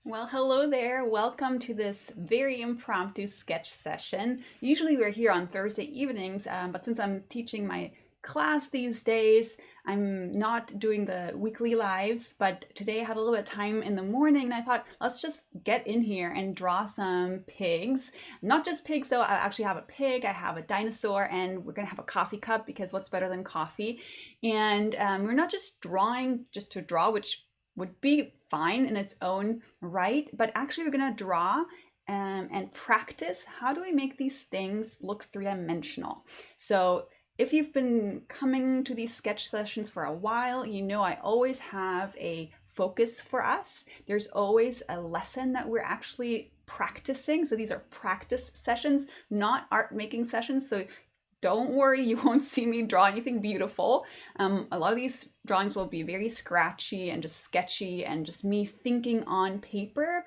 Well, hello there. Welcome to this very impromptu sketch session. Usually we're here on Thursday evenings, but since I'm teaching my class these days, I'm not doing the weekly lives, but today I had a little bit of time in the morning and I thought, let's just get in here and draw some pigs. Not just pigs though, I actually have a pig, I have a dinosaur, and we're gonna have a coffee cup because what's better than coffee? And we're not just drawing just to draw, which would be fine in its own right, but actually we're going to draw and practice how do we make these things look three-dimensional. So if you've been coming to these sketch sessions for a while, you know I always have a focus for us. There's always a lesson that we're actually practicing. So these are practice sessions, not art making sessions. So don't worry, you won't see me draw anything beautiful. A lot of these drawings will be very scratchy and just sketchy and just me thinking on paper,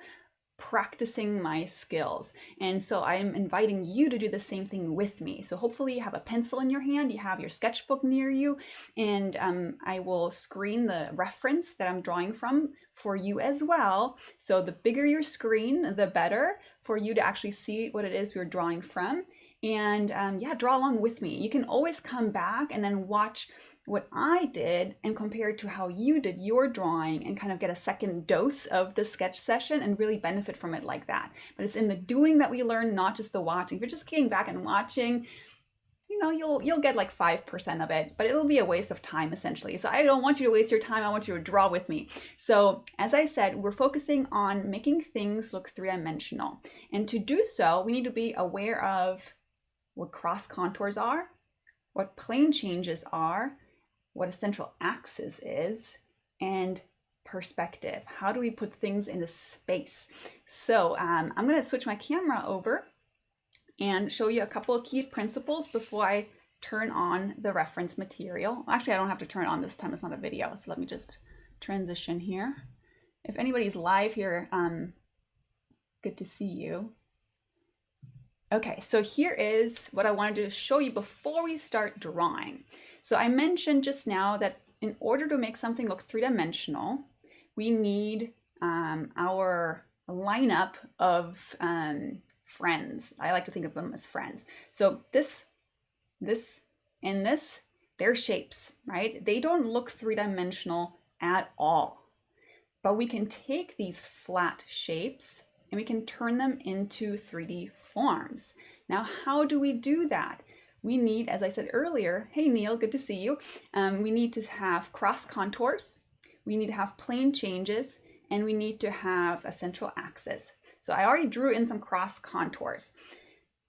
practicing my skills. And so I'm inviting you to do the same thing with me. So hopefully you have a pencil in your hand, you have your sketchbook near you, and I will screen the reference that I'm drawing from for you as well. So the bigger your screen, the better for you to actually see what it is we're drawing from. And yeah, draw along with me. You can always come back and then watch what I did and compare it to how you did your drawing and kind of get a second dose of the sketch session and really benefit from it like that. But it's in the doing that we learn, not just the watching. If you're just getting back and watching, you know, you'll get like 5% of it, but it'll be a waste of time essentially. So I don't want you to waste your time. I want you to draw with me. So as I said, we're focusing on making things look three-dimensional. And to do so, we need to be aware of what cross contours are, what plane changes are, what a central axis is, and perspective. How do we put things into space? So I'm going to switch my camera over and show you a couple of key principles before I turn on the reference material. Actually, I don't have to turn it on this time. It's not a video. So let me just transition here. If anybody's live here, good to see you. Okay, so here is what I wanted to show you before we start drawing. So I mentioned just now that in order to make something look three-dimensional, we need our lineup of friends. I like to think of them as friends. So this, and this, they're shapes, right? They don't look three-dimensional at all. But we can take these flat shapes and we can turn them into 3D forms. Now, how do we do that? We need, as I said earlier, hey Neil, good to see you. We need to have cross contours, we need to have plane changes, and we need to have a central axis. So I already drew in some cross contours.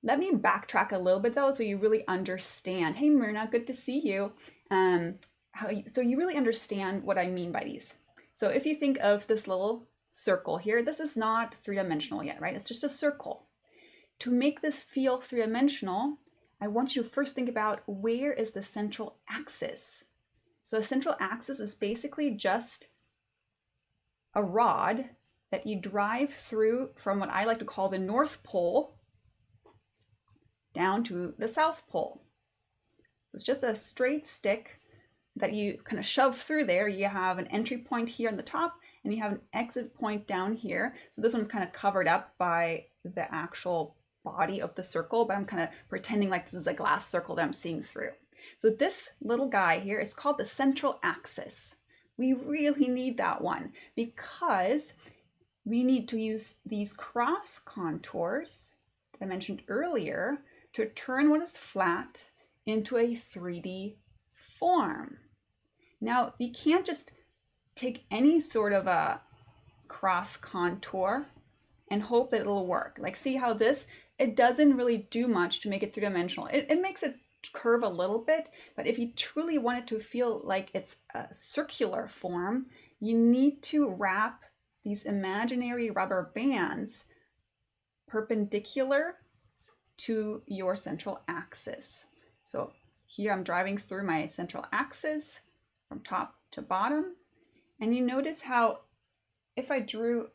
Let me backtrack a little bit though, so you really understand. Hey Myrna, good to see you. So you really understand what I mean by these. So if you think of this little circle here, this is not three-dimensional yet, right? It's just a circle. To make this feel three-dimensional, I want you to first think about where is the central axis. So a central axis is basically just a rod that you drive through from what I like to call the North Pole down to the South Pole. So it's just a straight stick that you kind of shove through there. You have an entry point here on the top and you have an exit point down here. So this one's kind of covered up by the actual body of the circle, but I'm kind of pretending like this is a glass circle that I'm seeing through. So this little guy here is called the central axis. We really need that one because we need to use these cross contours that I mentioned earlier to turn what is flat into a 3D form. Now, you can't just take any sort of a cross contour and hope that it'll work. Like, see how this, it doesn't really do much to make it three-dimensional. It makes it curve a little bit, but if you truly want it to feel like it's a circular form, you need to wrap these imaginary rubber bands perpendicular to your central axis. So here I'm driving through my central axis from top to bottom. And you notice how if I drew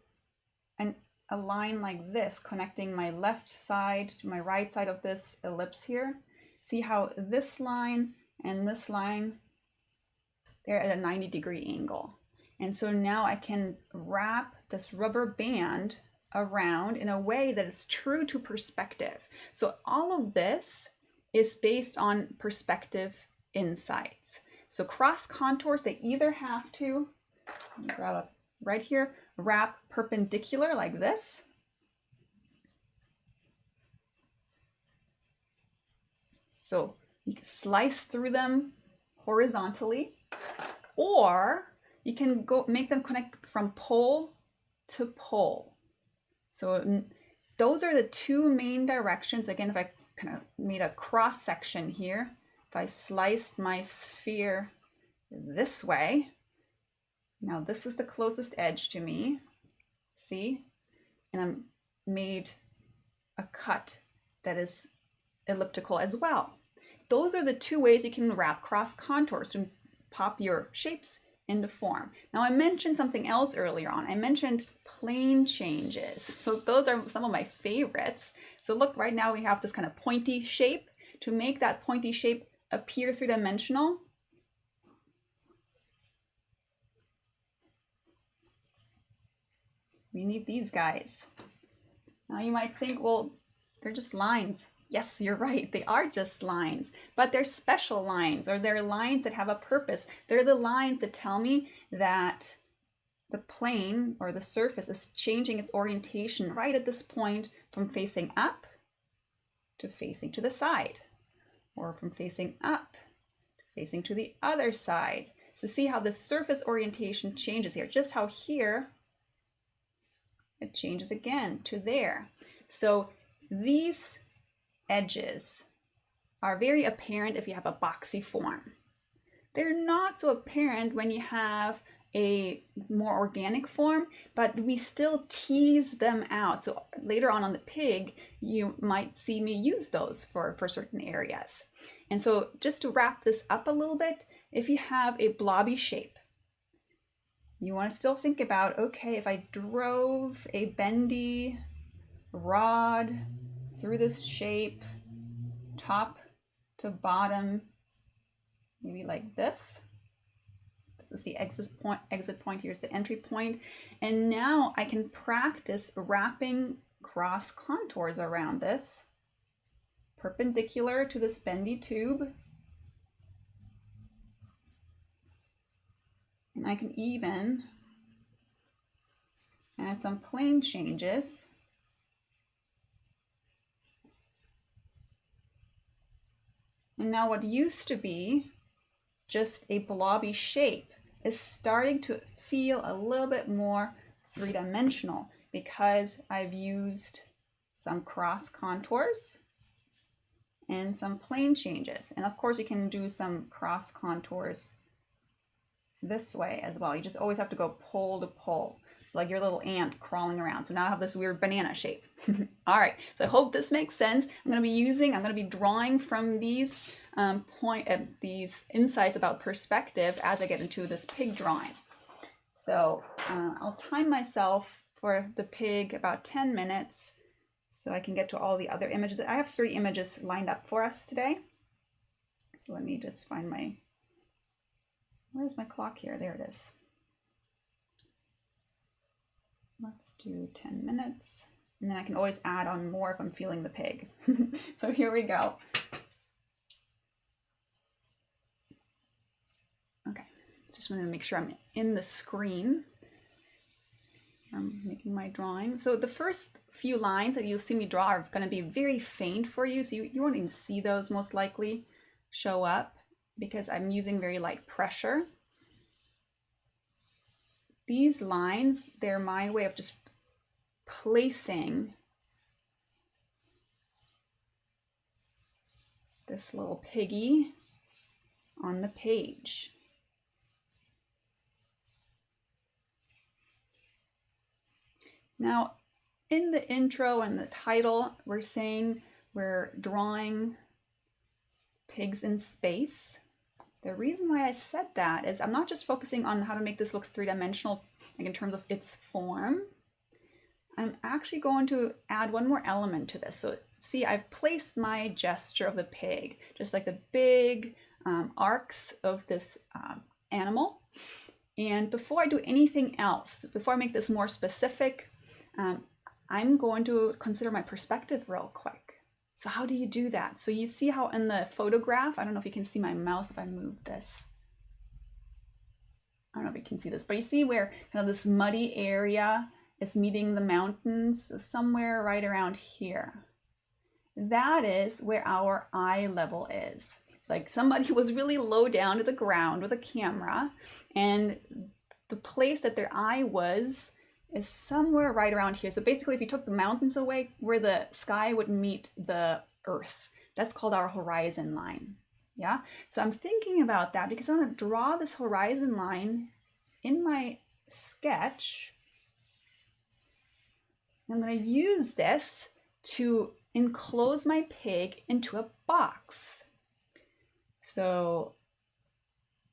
a line like this connecting my left side to my right side of this ellipse here, see how this line and this line, they're at a 90-degree angle. And so now I can wrap this rubber band around in a way that is true to perspective. So all of this is based on perspective insights. So cross contours, they either have to, grab up right here, wrap perpendicular like this. So you can slice through them horizontally, or you can go make them connect from pole to pole. So those are the two main directions. Again, if I kind of made a cross section here, if I sliced my sphere this way, now this is the closest edge to me, see? And I made a cut that is elliptical as well. Those are the two ways you can wrap cross contours to pop your shapes into form. Now I mentioned something else earlier on. I mentioned plane changes. So those are some of my favorites. So look, right now we have this kind of pointy shape. To make that pointy shape appear three-dimensional, we need these guys. Now you might think, well, they're just lines. Yes, you're right, they are just lines, but they're special lines, or they're lines that have a purpose. They're the lines that tell me that the plane or the surface is changing its orientation right at this point from facing up to facing to the side, or from facing up to facing to the other side. So see how the surface orientation changes here, just how here it changes again to there. So these edges are very apparent if you have a boxy form. They're not so apparent when you have a more organic form, but we still tease them out. So later on the pig, you might see me use those for certain areas. And so just to wrap this up a little bit, if you have a blobby shape, you want to still think about, okay, if I drove a bendy rod through this shape, top to bottom, maybe like this. This is the exit point, here's the entry point. And now I can practice wrapping cross contours around this, perpendicular to this bendy tube. And I can even add some plane changes. And now what used to be just a blobby shape is starting to feel a little bit more three-dimensional because I've used some cross contours and some plane changes. And of course you can do some cross contours this way as well. You just always have to go pole to pole. So like your little ant crawling around. So now I have this weird banana shape. All right, so I hope this makes sense. I'm going to be drawing from these these insights about perspective as I get into this pig drawing. So I'll time myself for the pig about 10 minutes so I can get to all the other images. I have 3 images lined up for us today. So let me just find my, where's my clock here? There it is. Let's do 10 minutes. And then I can always add on more if I'm feeling the pig. So here we go. Okay, just want to make sure I'm in the screen. I'm making my drawing. So the first few lines that you'll see me draw are going to be very faint for you. So you won't even see those most likely show up because I'm using very light pressure. These lines, they're my way of just placing this little piggy on the page. Now, in the intro and the title, we're saying we're drawing pigs in space. The reason why I said that is I'm not just focusing on how to make this look three-dimensional, like in terms of its form. I'm actually going to add one more element to this. So see, I've placed my gesture of the pig, just like the big arcs of this animal. And before I do anything else, before I make this more specific, I'm going to consider my perspective real quick. So how do you do that? So you see how in the photograph, I don't know if you can see my mouse if I move this. I don't know if you can see this, but you see where kind of this muddy area is meeting the mountains, somewhere right around here. That is where our eye level is. It's like somebody was really low down to the ground with a camera, and the place that their eye was is somewhere right around here. So basically, if you took the mountains away, where the sky would meet the earth, that's called our horizon line. Yeah, so I'm thinking about that because I'm going to draw this horizon line in my sketch. I'm going to use this to enclose my pig into a box. So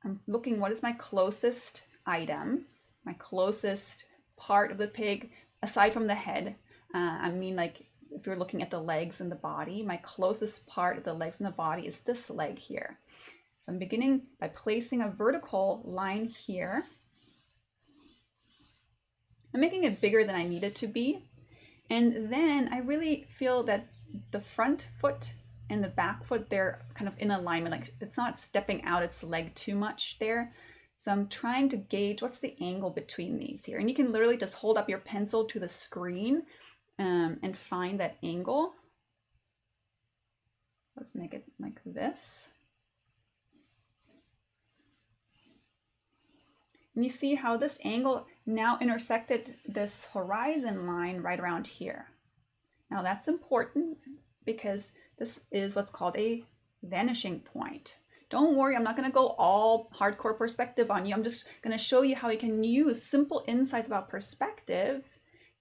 I'm looking, what is my closest item, my closest part of the pig, aside from the head. I mean, like if you're looking at the legs and the body, my closest part of the legs and the body is this leg here. So I'm beginning by placing a vertical line here. I'm making it bigger than I need it to be. And then I really feel that the front foot and the back foot, they're kind of in alignment, like it's not stepping out its leg too much there. So I'm trying to gauge what's the angle between these here. And you can literally just hold up your pencil to the screen and find that angle. Let's make it like this. And you see how this angle now intersected this horizon line right around here. Now that's important because this is what's called a vanishing point. Don't worry, I'm not going to go all hardcore perspective on you. I'm just going to show you how you can use simple insights about perspective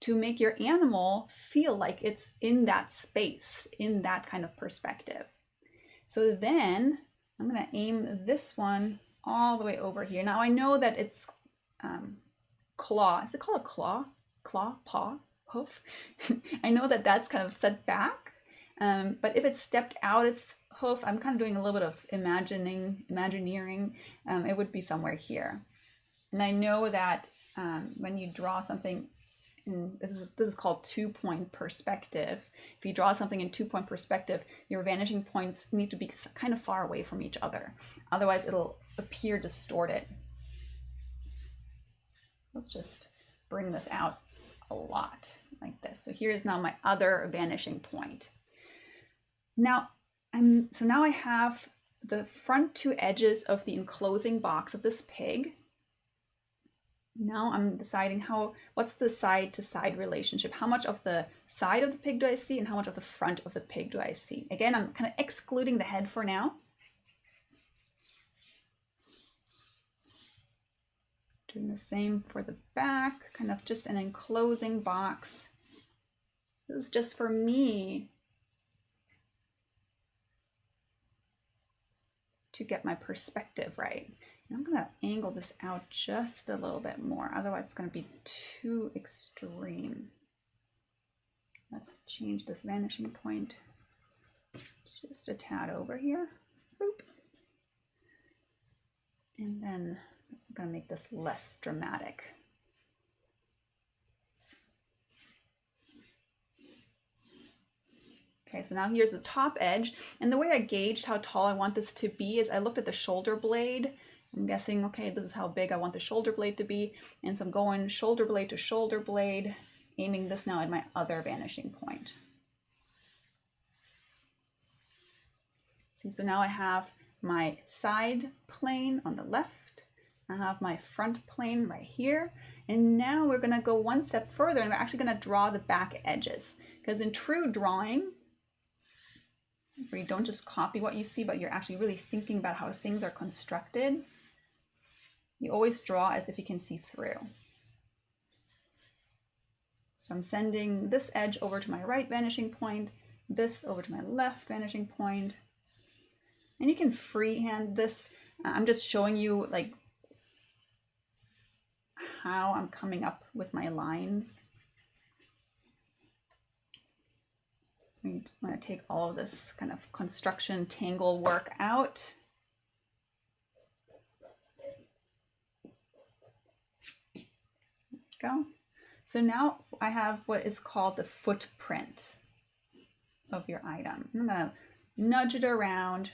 to make your animal feel like it's in that space, in that kind of perspective. So then I'm going to aim this one all the way over here. Now I know that it's claw. Is it called a claw? Claw? Paw? Hoof? I know that that's kind of set back. But if it stepped out its hoof, I'm kind of doing a little bit of imagineering. It would be somewhere here. And I know that when you draw something, this is called two-point perspective. If you draw something in two-point perspective, your vanishing points need to be kind of far away from each other. Otherwise, it'll appear distorted. Let's just bring this out a lot like this. So here's now my other vanishing point. Now, now I have the front two edges of the enclosing box of this pig. Now I'm deciding what's the side to side relationship? How much of the side of the pig do I see and how much of the front of the pig do I see? Again, I'm kind of excluding the head for now. Doing the same for the back, kind of just an enclosing box. This is just for me to get my perspective right. And I'm going to angle this out just a little bit more, otherwise it's going to be too extreme. Let's change this vanishing point just a tad over here. Boop. And then I'm going to make this less dramatic. Okay, so now here's the top edge. And the way I gauged how tall I want this to be is I looked at the shoulder blade. I'm guessing, okay, this is how big I want the shoulder blade to be. And so I'm going shoulder blade to shoulder blade, aiming this now at my other vanishing point. See, so now I have my side plane on the left. I have my front plane right here. And now we're gonna go one step further and we're actually gonna draw the back edges. Because in true drawing, where you don't just copy what you see, but you're actually really thinking about how things are constructed, you always draw as if you can see through. So I'm sending this edge over to my right vanishing point, this over to my left vanishing point. And you can freehand this. I'm just showing you like how I'm coming up with my lines. I'm going to take all of this kind of construction tangle work out. go. So now I have what is called the footprint of your item. I'm gonna nudge it around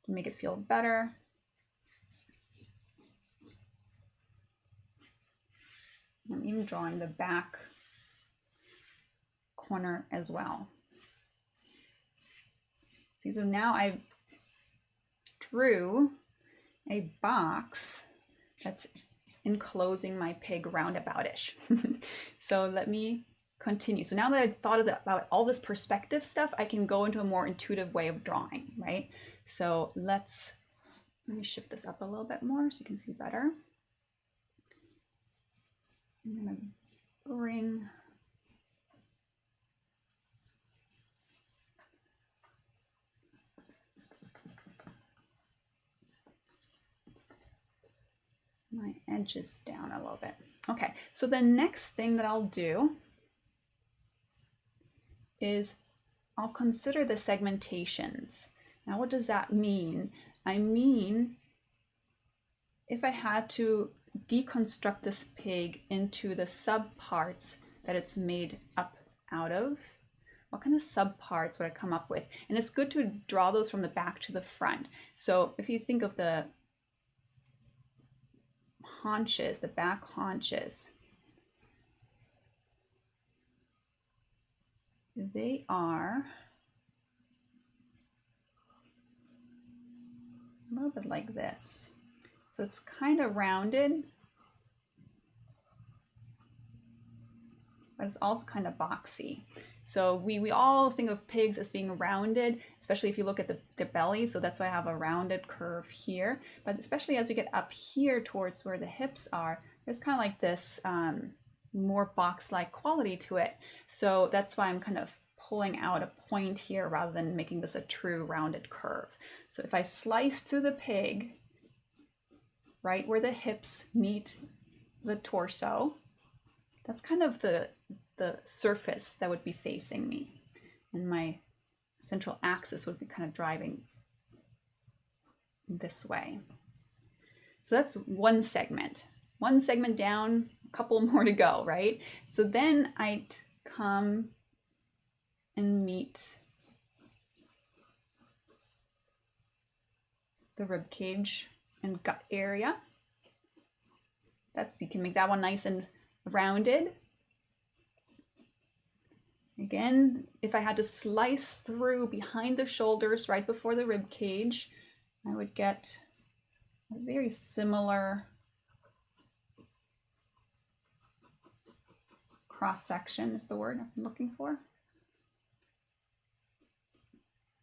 to make it feel better. I'm even drawing the back corner as well. See, so now I drew a box that's enclosing my pig roundaboutish. So let me continue. So now that I've thought about all this perspective stuff, I can go into a more intuitive way of drawing, right? So let me shift this up a little bit more so you can see better. I'm gonna bring my edges down a little bit. Okay, so the next thing that I'll do is I'll consider the segmentations. Now, what does that mean? I mean, if I had to deconstruct this pig into the subparts that it's made up out of, what kind of subparts would I come up with? And it's good to draw those from the back to the front. So if you think of the haunches, the back haunches, they are a little bit like this. So it's kind of rounded, but it's also kind of boxy. So we all think of pigs as being rounded, especially if you look at the belly. So that's why I have a rounded curve here. But especially as we get up here towards where the hips are, there's kind of like this more box-like quality to it. So that's why I'm kind of pulling out a point here rather than making this a true rounded curve. So if I slice through the pig, right where the hips meet the torso, that's kind of the surface that would be facing me. And my central axis would be kind of driving this way. So that's one segment. One segment down, a couple more to go, right? So then I'd come and meet the rib cage and gut area. You can make that one nice and rounded. Again, if I had to slice through behind the shoulders right before the rib cage, I would get a very similar cross section is the word I'm looking for.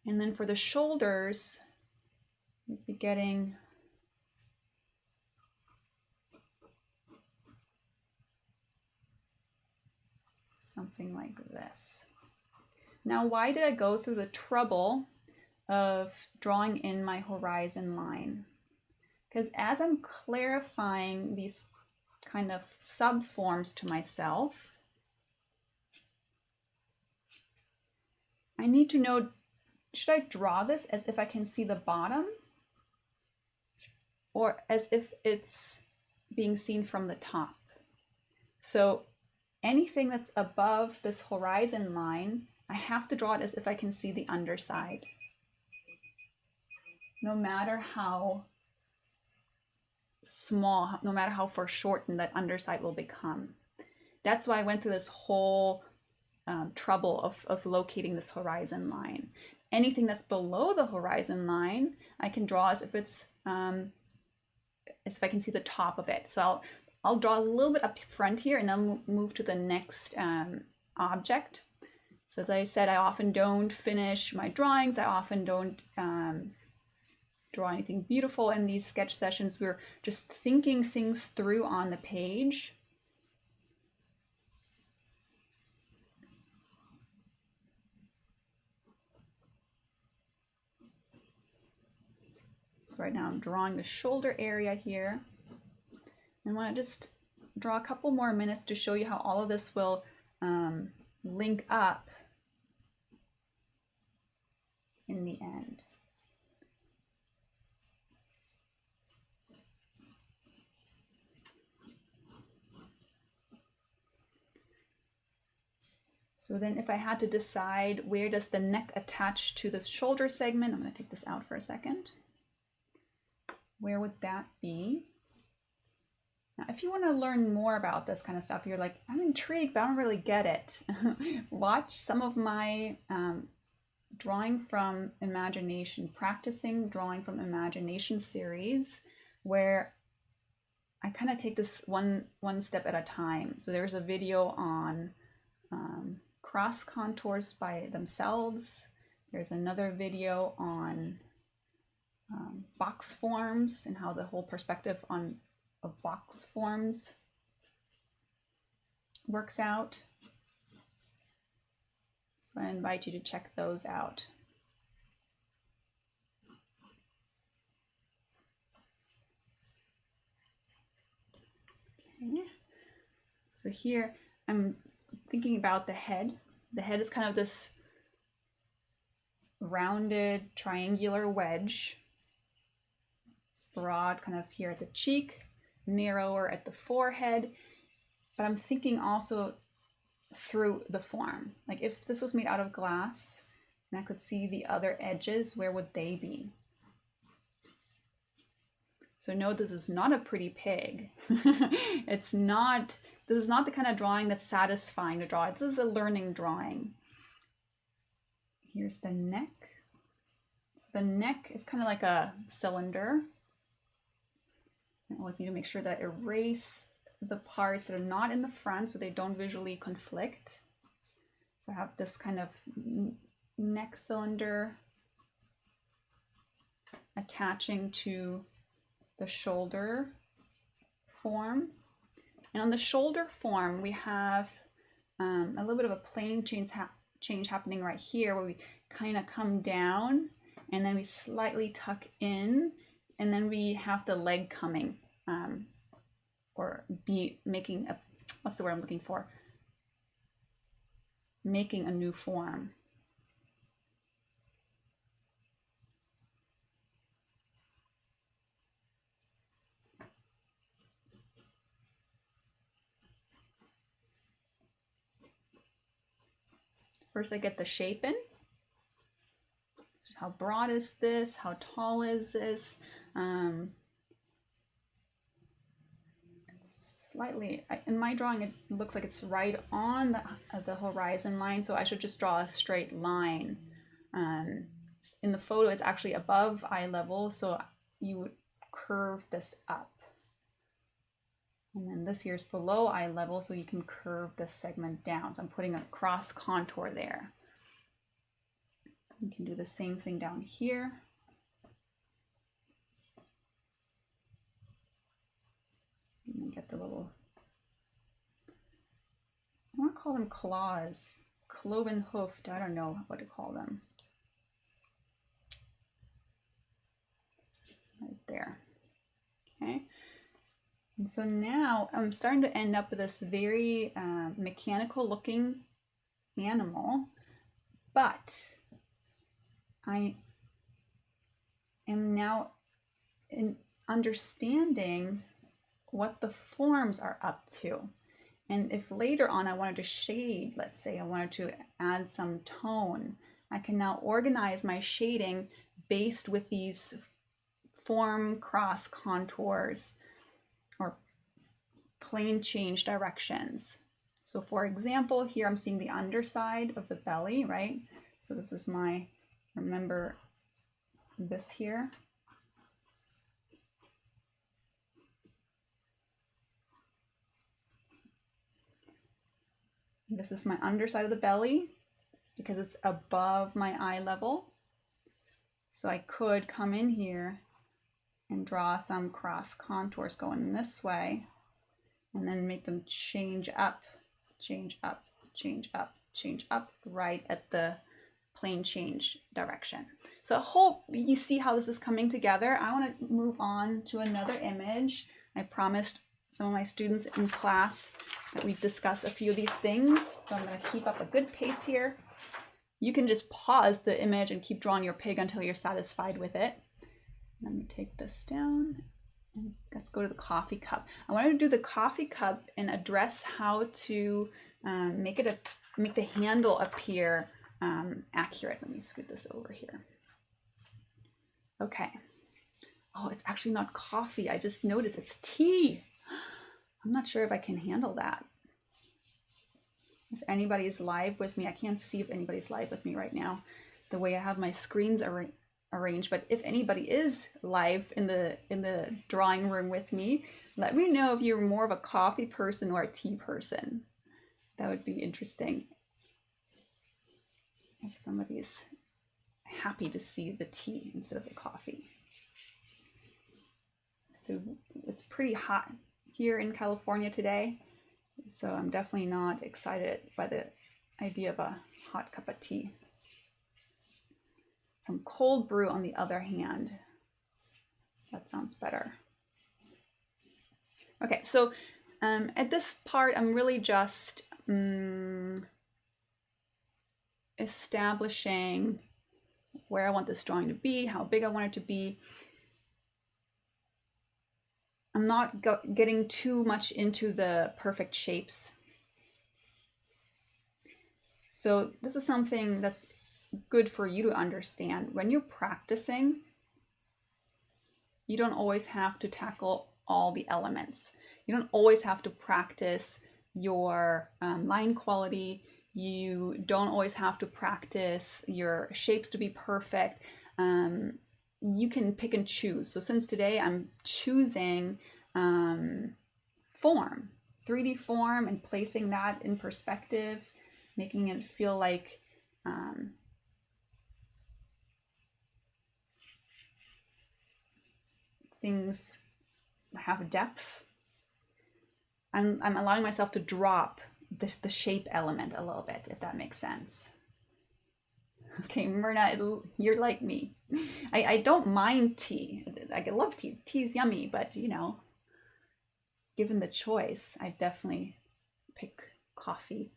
And then for the shoulders, you'd be getting something like this. Now, why did I go through the trouble of drawing in my horizon line? Because as I'm clarifying these kind of subforms to myself, I need to know, should I draw this as if I can see the bottom or as if it's being seen from the top? So anything that's above this horizon line, I have to draw it as if I can see the underside, no matter how small, no matter how foreshortened that underside will become. That's why I went through this whole trouble of locating this horizon line. Anything that's below the horizon line, I can draw as if it's as if I can see the top of it. So I'll draw a little bit up front here and then move to the next object. So as I said, I often don't finish my drawings. I often don't draw anything beautiful in these sketch sessions. We're just thinking things through on the page. So right now I'm drawing the shoulder area here. I want to just draw a couple more minutes to show you how all of this will link up in the end. So then if I had to decide where does the neck attach to the shoulder segment, I'm going to take this out for a second. Where would that be? Now, if you want to learn more about this kind of stuff, you're like, I'm intrigued, but I don't really get it. Watch some of my drawing from imagination, practicing drawing from imagination series, where I kind of take this one step at a time. So there's a video on cross contours by themselves. There's another video on box forms and how the whole perspective of box forms works out. So I invite you to check those out. Okay. So here I'm thinking about the head. The head is kind of this rounded triangular wedge, broad kind of here at the cheek, narrower at the forehead, but I'm thinking also through the form. Like if this was made out of glass and I could see the other edges, where would they be? So note this is not a pretty pig. This is not the kind of drawing that's satisfying to draw. This is a learning drawing. Here's the neck. So the neck is kind of like a cylinder. I always need to make sure that I erase the parts that are not in the front so they don't visually conflict. So I have this kind of neck cylinder attaching to the shoulder form. And on the shoulder form, we have a little bit of a plane change happening right here, where we kind of come down and then we slightly tuck in, and then we have the leg coming, or be making a, what's the word I'm looking for? Making a new form. First I get the shape in. So how broad is this? How tall is this? It's slightly, in my drawing it looks like it's right on the horizon line, so I should just draw a straight line. In the photo it's actually above eye level, so you would curve this up. And then this here is below eye level, so you can curve this segment down. So I'm putting a cross contour there. You can do the same thing down here. And then get the little, I want to call them claws, cloven hoofed, I don't know what to call them. Right there, okay. And so now I'm starting to end up with this very mechanical looking animal, but I am now understanding what the forms are up to. And if later on I wanted to shade, let's say I wanted to add some tone, I can now organize my shading based with these form cross contours or plane change directions. So for example, here I'm seeing the underside of the belly, right? So this is my, remember this here. This is my underside of the belly because it's above my eye level. So I could come in here and draw some cross contours going this way, and then make them change up, change up, change up, change up right at the plane change direction. So I hope you see how this is coming together. I want to move on to another image. I promised some of my students in class that we've discussed a few of these things. So I'm going to keep up a good pace here. You can just pause the image and keep drawing your pig until you're satisfied with it. Let me take this down and let's go to the coffee cup. I wanted to do the coffee cup and address how to make it make the handle appear accurate. Let me scoot this over here. Okay. Oh, it's actually not coffee. I just noticed it's tea. I'm not sure if I can handle that. If anybody's live with me, I can't see if anybody's live with me right now, the way I have my screens arranged. But if anybody is live in the drawing room with me, let me know if you're more of a coffee person or a tea person. That would be interesting. If somebody's happy to see the tea instead of the coffee. So it's pretty hot here in California today. So I'm definitely not excited by the idea of a hot cup of tea. Some cold brew on the other hand. That sounds better. Okay, so at this part, I'm really just establishing where I want this drawing to be, how big I want it to be. I'm not getting too much into the perfect shapes. So this is something that's good for you to understand. When you're practicing, you don't always have to tackle all the elements. You don't always have to practice your line quality. You don't always have to practice your shapes to be perfect. You can pick and choose. So since today I'm choosing form, 3D form, and placing that in perspective, making it feel like things have depth. I'm allowing myself to drop the shape element a little bit, if that makes sense. Okay, Myrna, you're like me. I don't mind tea. I love tea. Tea's yummy, but you know, given the choice, I definitely pick coffee.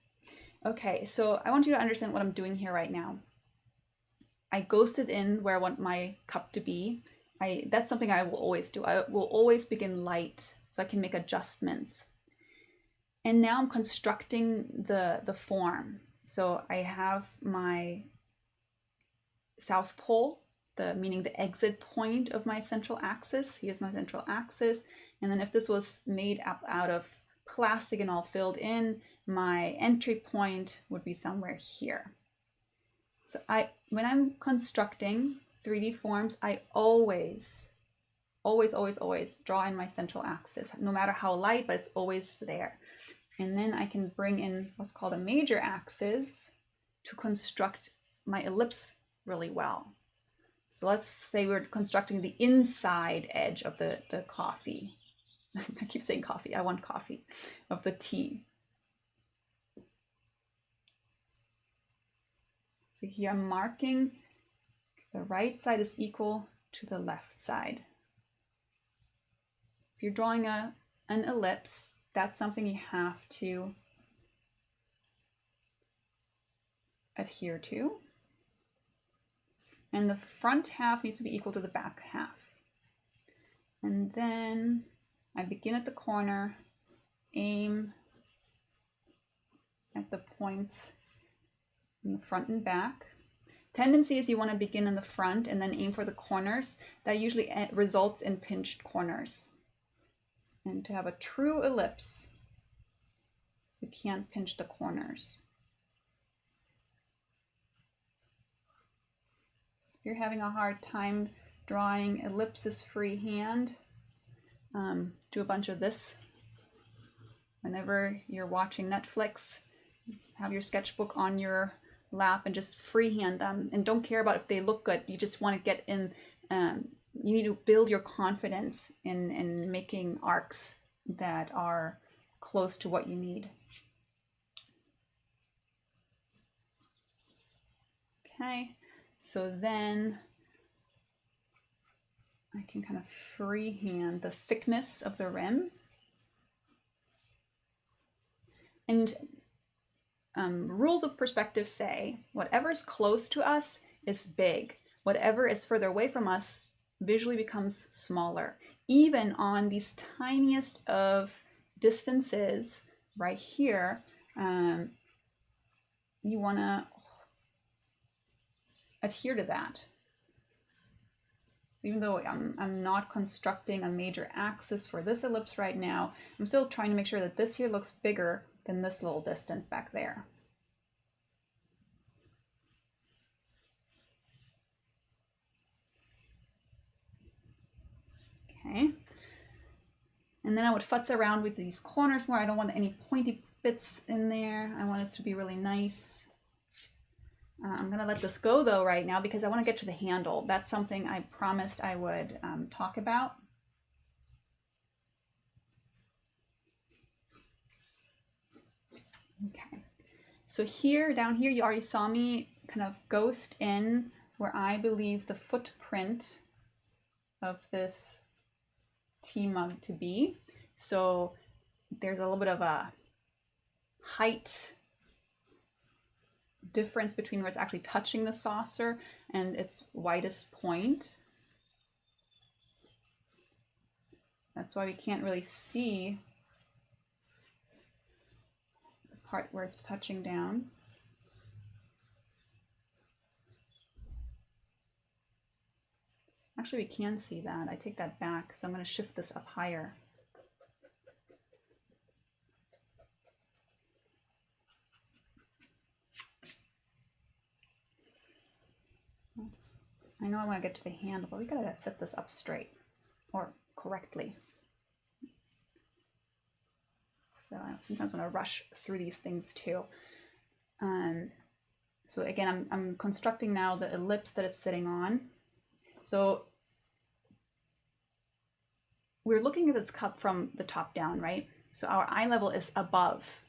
Okay, so I want you to understand what I'm doing here right now. I ghosted in where I want my cup to be. That's something I will always do. I will always begin light so I can make adjustments. And now I'm constructing the form. So I have my south pole, meaning the exit point of my central axis. Here's my central axis. And then if this was made up out of plastic and all filled in, my entry point would be somewhere here. So when I'm constructing 3D forms, I always draw in my central axis, no matter how light, but it's always there. And then I can bring in what's called a major axis to construct my ellipse really well. So let's say we're constructing the inside edge of the coffee. I keep saying coffee, I want coffee, of the tea. So here I'm marking the right side is equal to the left side. If you're drawing an ellipse, that's something you have to adhere to. And the front half needs to be equal to the back half. And then I begin at the corner, aim at the points in the front and back. Tendency is you want to begin in the front and then aim for the corners. That usually results in pinched corners. And to have a true ellipse, you can't pinch the corners. If you're having a hard time drawing ellipses freehand, do a bunch of this. Whenever you're watching Netflix, have your sketchbook on your lap and just freehand them, and don't care about if they look good. You just want to get in, you need to build your confidence in making arcs that are close to what you need. Okay, so then I can kind of freehand the thickness of the rim. And rules of perspective say whatever is close to us is big. Whatever is further away from us visually becomes smaller. Even on these tiniest of distances right here, you want to adhere to that. So even though I'm not constructing a major axis for this ellipse right now, I'm still trying to make sure that this here looks bigger than this little distance back there. Okay. And then I would futz around with these corners more. I don't want any pointy bits in there. I want it to be really nice. I'm gonna let this go though right now because I want to get to the handle. That's something I promised I would talk about. Okay, so here, down here, you already saw me kind of ghost in where I believe the footprint of this tea mug to be. So there's a little bit of a height difference between where it's actually touching the saucer and its widest point. That's why we can't really see the part where it's touching down. Actually, we can see that. I take that back, so I'm going to shift this up higher. I know I want to get to the handle, but we gotta set this up straight or correctly. So I sometimes want to rush through these things too. So again, I'm constructing now the ellipse that it's sitting on. So we're looking at this cup from the top down, right? So our eye level is above.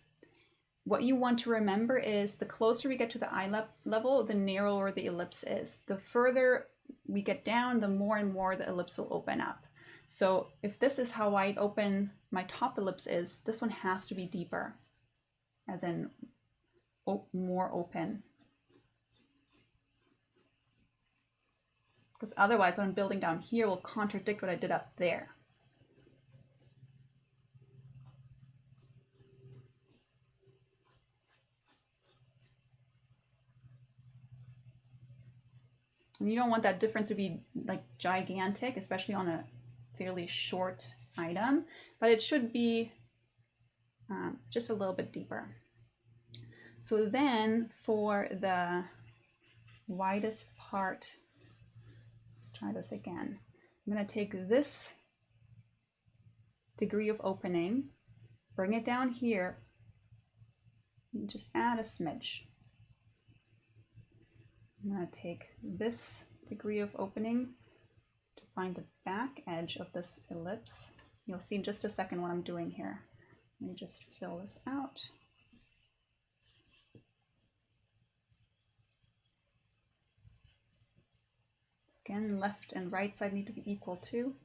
What you want to remember is the closer we get to the eye level, the narrower the ellipse is. The further we get down, the more and more the ellipse will open up. So if this is how wide open my top ellipse is, this one has to be deeper, as in more open. Because otherwise, what I'm building down here will contradict what I did up there. And you don't want that difference to be like gigantic, especially on a fairly short item, but it should be just a little bit deeper. So then for the widest part, let's try this again. I'm going to take this degree of opening, bring it down here, and just add a smidge. I'm going to take this degree of opening to find the back edge of this ellipse. You'll see in just a second what I'm doing here. Let me just fill this out. Again, left and right side need to be equal too.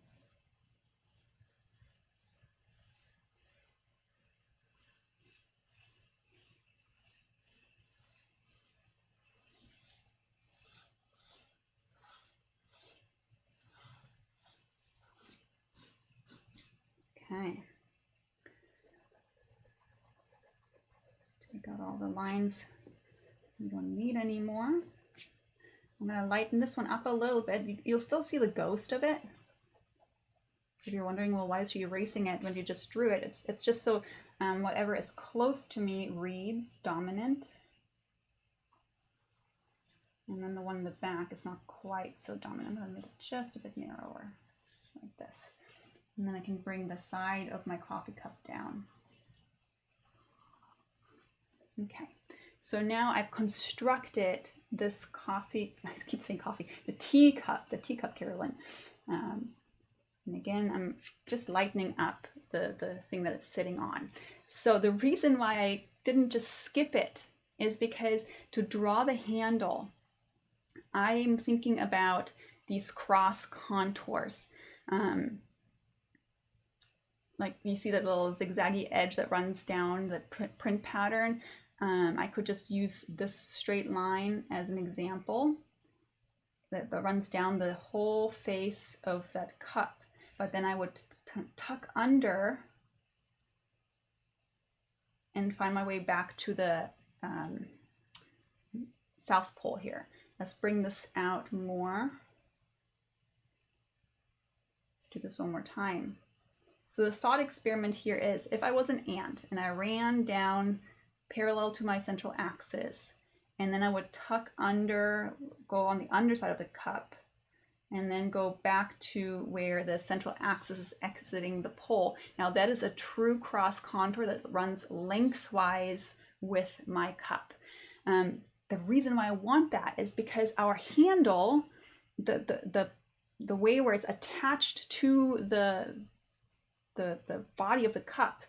Okay. Take out all the lines we don't need anymore. I'm going to lighten this one up a little bit. You'll still see the ghost of it. So if you're wondering, well, why is she erasing it when you just drew it? It's just so whatever is close to me reads dominant. And then the one in the back is not quite so dominant. I'm going to make it just a bit narrower, like this. And then I can bring the side of my coffee cup down. Okay, so now I've constructed this coffee, I keep saying coffee, the teacup, Carolyn. And again, I'm just lightening up the thing that it's sitting on. So the reason why I didn't just skip it is because to draw the handle, I'm thinking about these cross contours. Like you see that little zigzaggy edge that runs down the print pattern. I could just use this straight line as an example that runs down the whole face of that cup. But then I would tuck under and find my way back to the south pole here. Let's bring this out more. Do this one more time. So the thought experiment here is, if I was an ant and I ran down parallel to my central axis, and then I would tuck under, go on the underside of the cup, and then go back to where the central axis is exiting the pole. Now that is a true cross contour that runs lengthwise with my cup. The reason why I want that is because our handle, the way where it's attached to the body of the cup,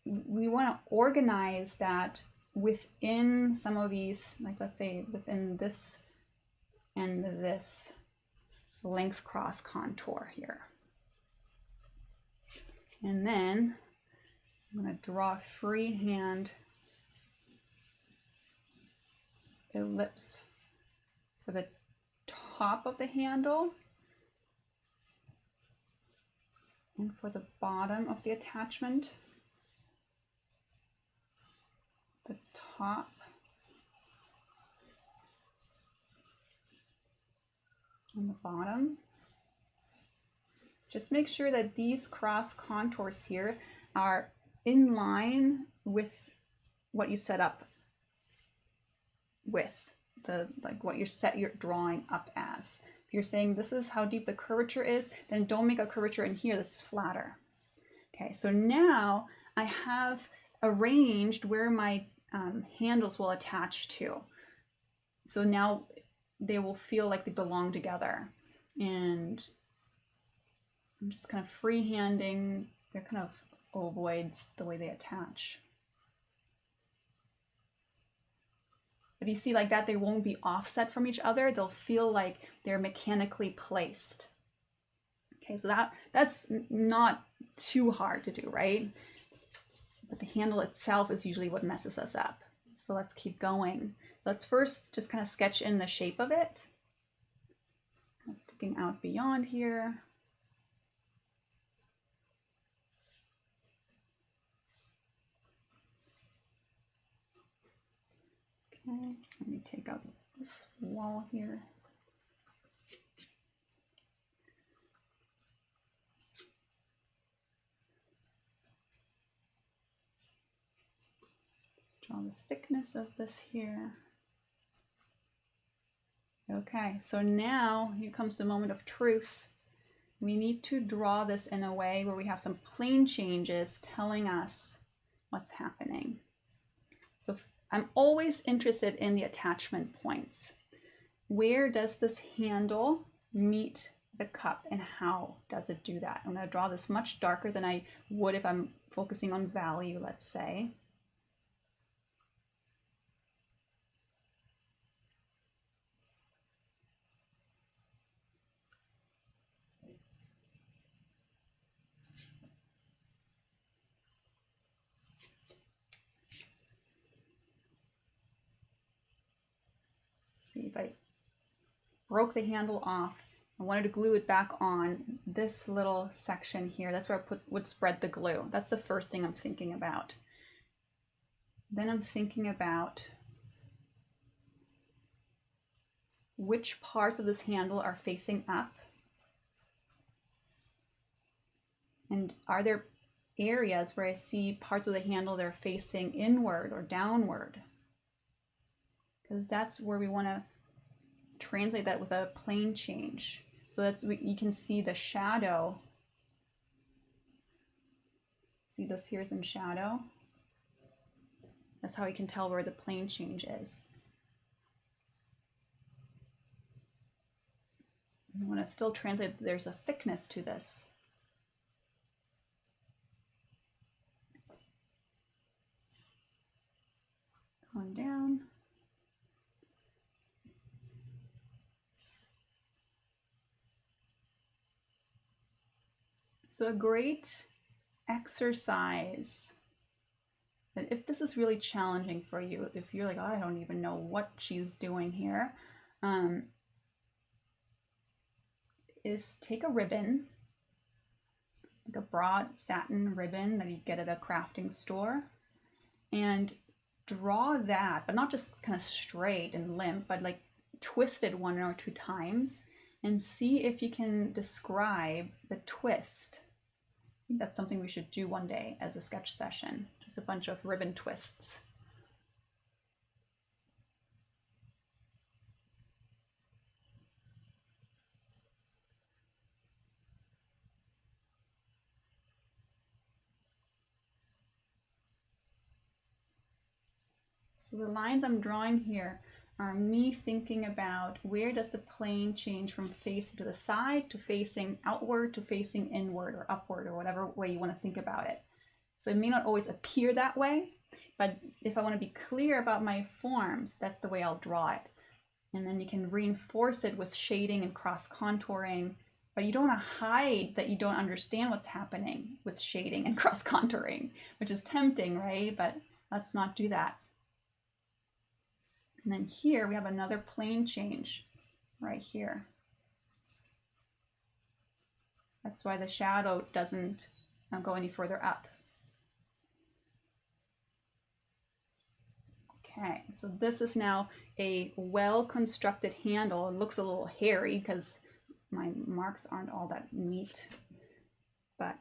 we want to organize that within some of these, like let's say within this and this length cross contour here. And then I'm going to draw a freehand ellipse for the top of the handle and for the bottom of the attachment, the top and the bottom. Just make sure that these cross contours here are in line with what you set up with, what you're drawing up as. If you're saying this is how deep the curvature is, then don't make a curvature in here that's flatter. Okay, so now I have arranged where my handles will attach to. So now they will feel like they belong together. And I'm just kind of freehanding. They're kind of ovoids the way they attach. But you see like that, they won't be offset from each other. They'll feel like they're mechanically placed. Okay, so that's not too hard to do, right? But the handle itself is usually what messes us up. So let's keep going. Let's first just kind of sketch in the shape of it. Kind of sticking out beyond here. Okay, let me take out this wall here. Let's draw the thickness of this here. Okay, so now here comes the moment of truth. We need to draw this in a way where we have some plane changes telling us what's happening. So I'm always interested in the attachment points. Where does this handle meet the cup and how does it do that? I'm going to draw this much darker than I would if I'm focusing on value, let's say. See, if I broke the handle off, I wanted to glue it back on this little section here. That's where I would spread the glue. That's the first thing I'm thinking about. Then I'm thinking about which parts of this handle are facing up. And are there areas where I see parts of the handle that are facing inward or downward? Because that's where we want to translate that with a plane change. So that's, you can see the shadow. See this here is in shadow. That's how you can tell where the plane change is. You want to still translate that there's a thickness to this. Going down. So a great exercise, that if this is really challenging for you, if you're like, oh, I don't even know what she's doing here, is take a ribbon, like a broad satin ribbon that you get at a crafting store, and draw that, but not just kind of straight and limp, but like twisted 1 or 2 times, and see if you can describe the twist. I think that's something we should do one day as a sketch session, just a bunch of ribbon twists. So the lines I'm drawing here are me thinking about where does the plane change from facing to the side to facing outward to facing inward or upward, or whatever way you want to think about it. So it may not always appear that way, but if I want to be clear about my forms, that's the way I'll draw it. And then you can reinforce it with shading and cross contouring, but you don't want to hide that you don't understand what's happening with shading and cross contouring, which is tempting, right? But let's not do that. And then here we have another plane change right here. That's why the shadow doesn't go any further up. Okay, so this is now a well-constructed handle. It looks a little hairy because my marks aren't all that neat, but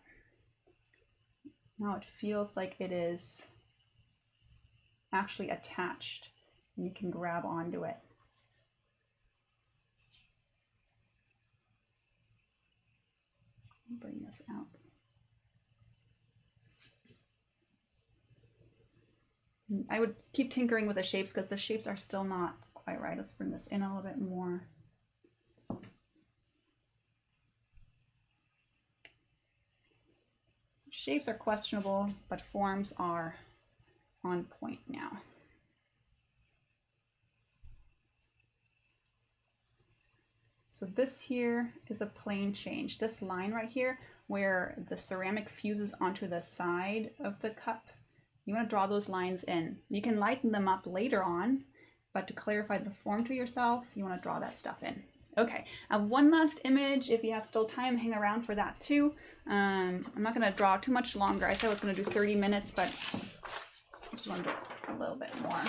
now it feels like it is actually attached. And you can grab onto it. Bring this out. I would keep tinkering with the shapes because the shapes are still not quite right. Let's bring this in a little bit more. Shapes are questionable, but forms are on point now. So this here is a plane change. This line right here where the ceramic fuses onto the side of the cup, you want to draw those lines in. You can lighten them up later on, but to clarify the form to yourself, you want to draw that stuff in. Okay, one last image. If you have still time, hang around for that too. I'm not going to draw too much longer. I said I was going to do 30 minutes, but I just want to do a little bit more.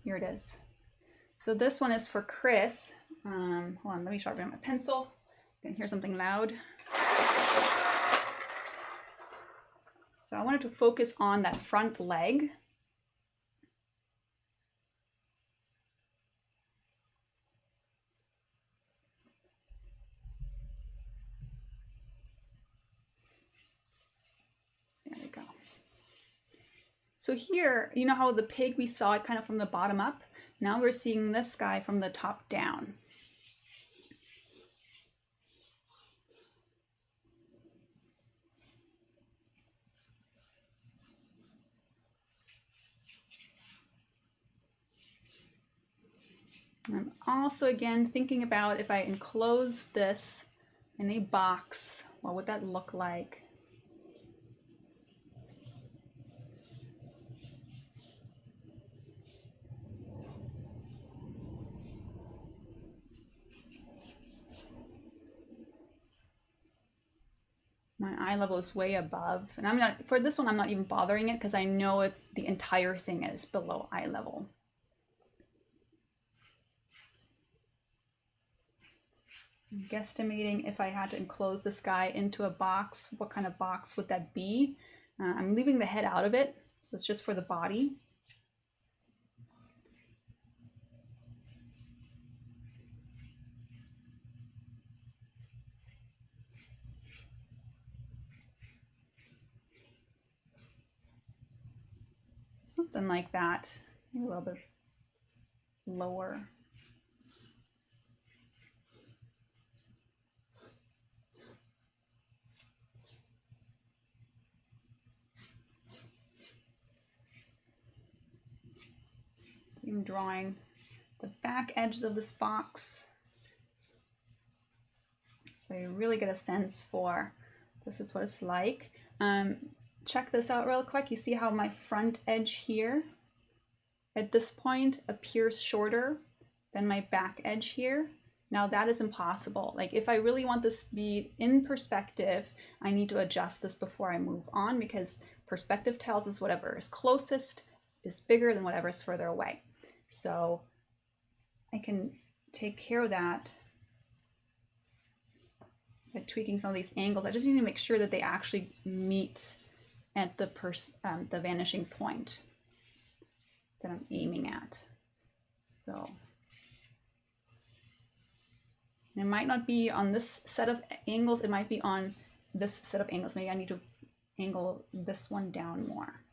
Here it is. So this one is for Chris. Hold on, let me sharpen my pencil. You can hear something loud. So I wanted to focus on that front leg. There we go. So here, you know how the pig, we saw it kind of from the bottom up? Now we're seeing this guy from the top down. I'm also again thinking about if I enclose this in a box, what would that look like? My eye level is way above, and I'm not, for this one, I'm not even bothering it because I know it's the entire thing is below eye level. I'm guesstimating if I had to enclose this guy into a box, what kind of box would that be? I'm leaving the head out of it, so it's just for the body. Something like that, maybe a little bit lower. I'm drawing the back edges of this box, so you really get a sense for this is what it's like. Check this out real quick. You see how my front edge here at this point appears shorter than my back edge here? Now that is impossible. Like if I really want this to be in perspective, I need to adjust this before I move on, because perspective tells us whatever is closest is bigger than whatever is further away. So I can take care of that by tweaking some of these angles. I just need to make sure that they actually meet at the vanishing point that I'm aiming at. So it might not be on this set of angles, it might be on this set of angles. Maybe I need to angle this one down more.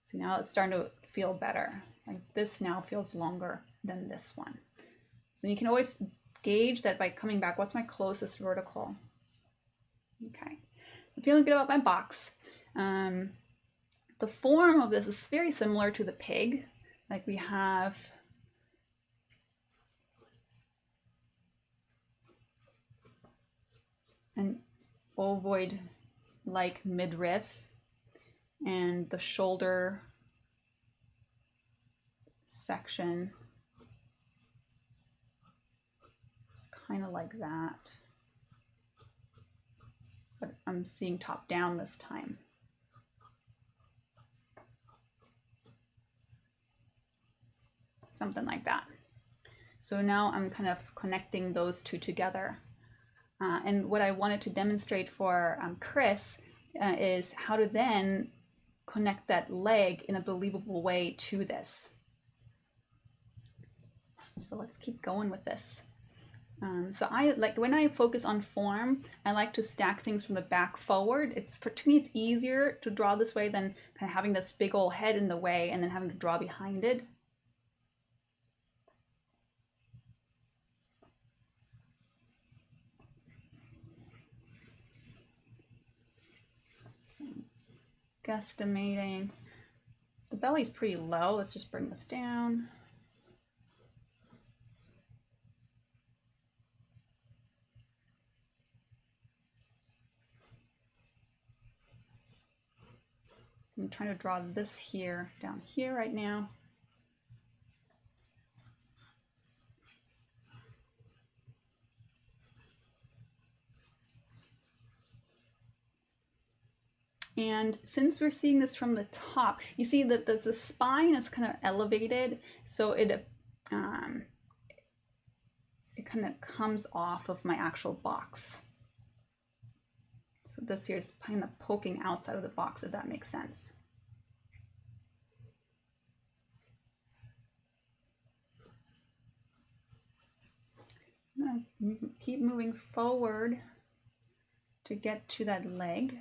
So now it's starting to feel better. Like this now feels longer than this one. So you can always gauge that by coming back. What's my closest vertical? Okay, I'm feeling good about my box. The form of this is very similar to the pig. Like we have an ovoid-like midriff, and the shoulder section is kind of like that, but I'm seeing top down this time. Something like that. So now I'm kind of connecting those two together. And what I wanted to demonstrate for Chris is how to then connect that leg in a believable way to this. So let's keep going with this. So I like, when I focus on form, I like to stack things from the back forward. To me, it's easier to draw this way than kind of having this big old head in the way and then having to draw behind it. Guesstimating. The belly's pretty low. Let's just bring this down. I'm trying to draw this here, down here right now. And since we're seeing this from the top, you see that the spine is kind of elevated, so it kind of comes off of my actual box. So this here is kind of poking outside of the box, if that makes sense. I'm gonna keep moving forward to get to that leg.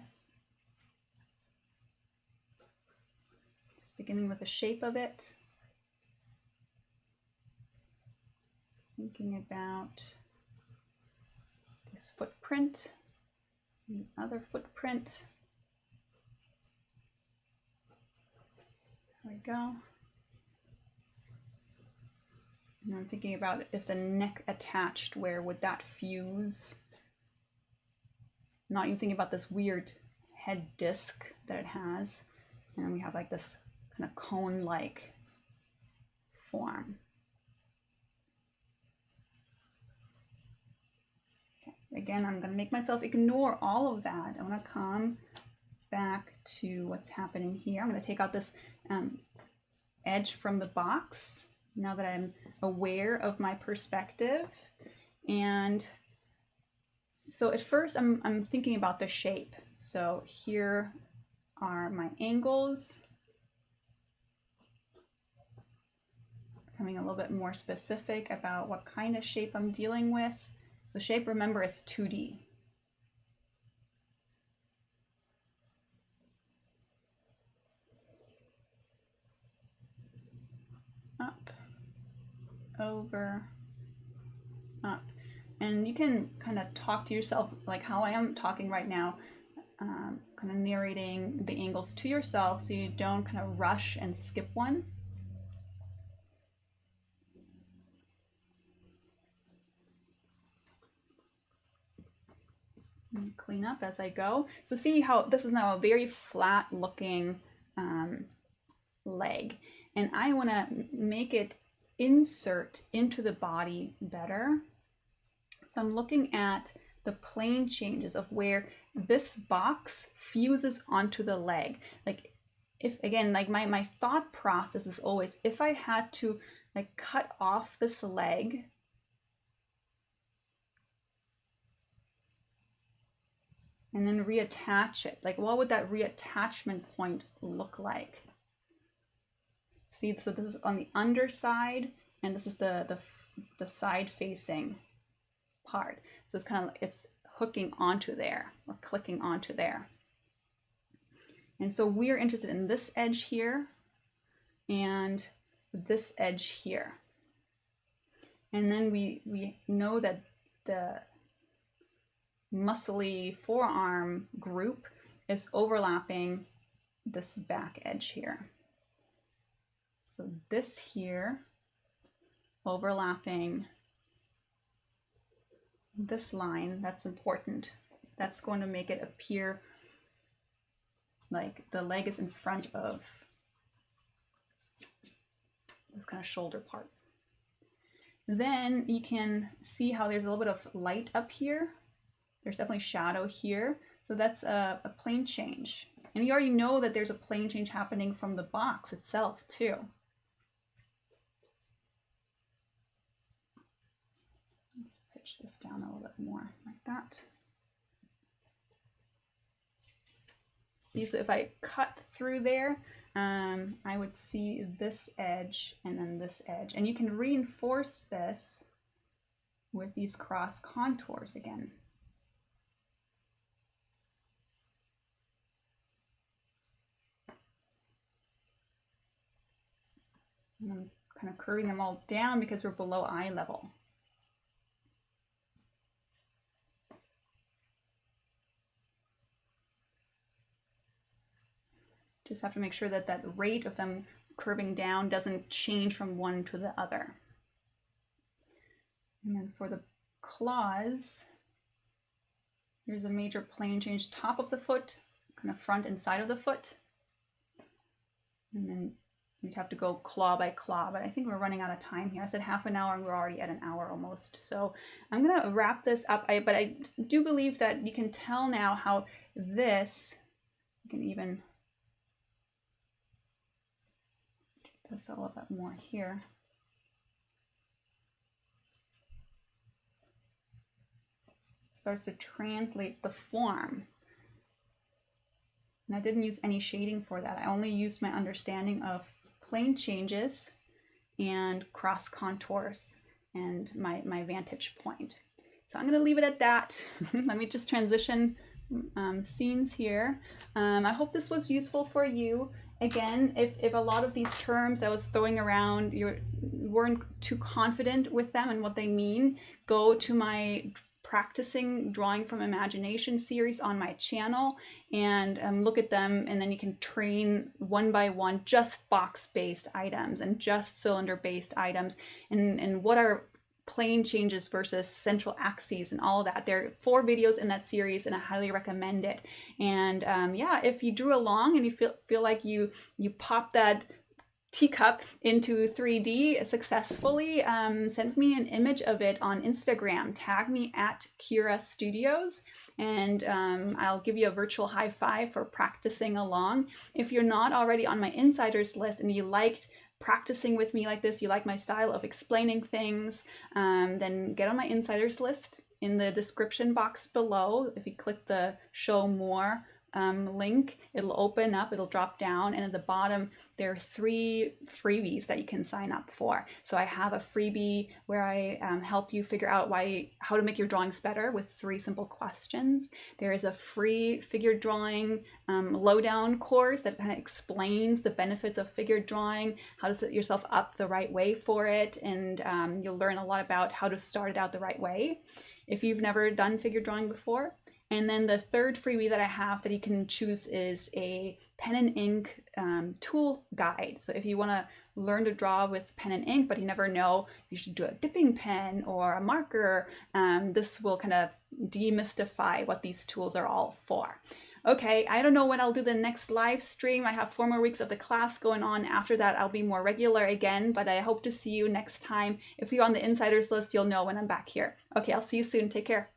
Just beginning with the shape of it. Thinking about this footprint, the other footprint. There we go. And I'm thinking about if the neck attached, where would that fuse? Not even thinking about this weird head disc that it has. And then we have like this kind of cone-like form. Okay. Again, I'm going to make myself ignore all of that. I want to come back to what's happening here. I'm going to take out this edge from the box now that I'm aware of my perspective. And so at first I'm thinking about the shape. So here are my angles. Becoming a little bit more specific about what kind of shape I'm dealing with. So shape, remember, is 2D. Up, over, up. And you can kind of talk to yourself like how I am talking right now, kind of narrating the angles to yourself so you don't kind of rush and skip one. And clean up as I go. So see how this is now a very flat looking leg. And I want to make it insert into the body better. So I'm looking at the plane changes of where this box fuses onto the leg. Like if, again, like my thought process is always, if I had to like cut off this leg and then reattach it, like what would that reattachment point look like? See, so this is on the underside, and this is the side facing part. So it's kind of, it's hooking onto there or clicking onto there. And so we're interested in this edge here and this edge here. And then we know that the muscly forearm group is overlapping this back edge here. So this here overlapping this line, that's important. That's going to make it appear like the leg is in front of this kind of shoulder part. Then you can see how there's a little bit of light up here. There's definitely shadow here. So that's a plane change. And you already know that there's a plane change happening from the box itself too. Let's pitch this down a little bit more like that. See, so if I cut through there, I would see this edge and then this edge. And you can reinforce this with these cross contours again. And I'm kind of curving them all down because we're below eye level. Just have to make sure that that rate of them curving down doesn't change from one to the other. And then for the claws, here's a major plane change, top of the foot, kind of front and side of the foot. And then you'd have to go claw by claw, but I think we're running out of time here. I said half an hour and we're already at an hour almost. So I'm gonna wrap this up, but I do believe that you can tell now how this, you can even do this a little bit more here. Starts to translate the form. And I didn't use any shading for that. I only used my understanding of plane changes and cross contours and my vantage point. So I'm going to leave it at that. Let me just transition scenes here. I hope this was useful for you. Again, if a lot of these terms I was throwing around, you weren't too confident with them and what they mean, go to my Practicing Drawing from Imagination series on my channel and look at them, and then you can train one by one just box-based items and just cylinder-based items and what are plane changes versus central axes and all of that. There are 4 videos in that series and I highly recommend it. And yeah, if you drew along and you feel like you pop that teacup into 3D successfully, send me an image of it on Instagram, tag me at Kira Studios, and I'll give you a virtual high five for practicing along. If you're not already on my insiders list and you liked practicing with me like this, you like my style of explaining things, then get on my insiders list in the description box below. If you click the show more link, it'll open up, it'll drop down, and at the bottom there are 3 freebies that you can sign up for. So I have a freebie where I help you figure out how to make your drawings better with 3 simple questions. There is a free figure drawing lowdown course that kind of explains the benefits of figure drawing, how to set yourself up the right way for it, and you'll learn a lot about how to start it out the right way if you've never done figure drawing before. And then the 3rd freebie that I have that you can choose is a pen and ink tool guide. So if you want to learn to draw with pen and ink, but you never know if you should do a dipping pen or a marker, this will kind of demystify what these tools are all for. Okay, I don't know when I'll do the next live stream. I have 4 more weeks of the class going on. After that, I'll be more regular again, but I hope to see you next time. If you're on the insiders list, you'll know when I'm back here. Okay, I'll see you soon. Take care.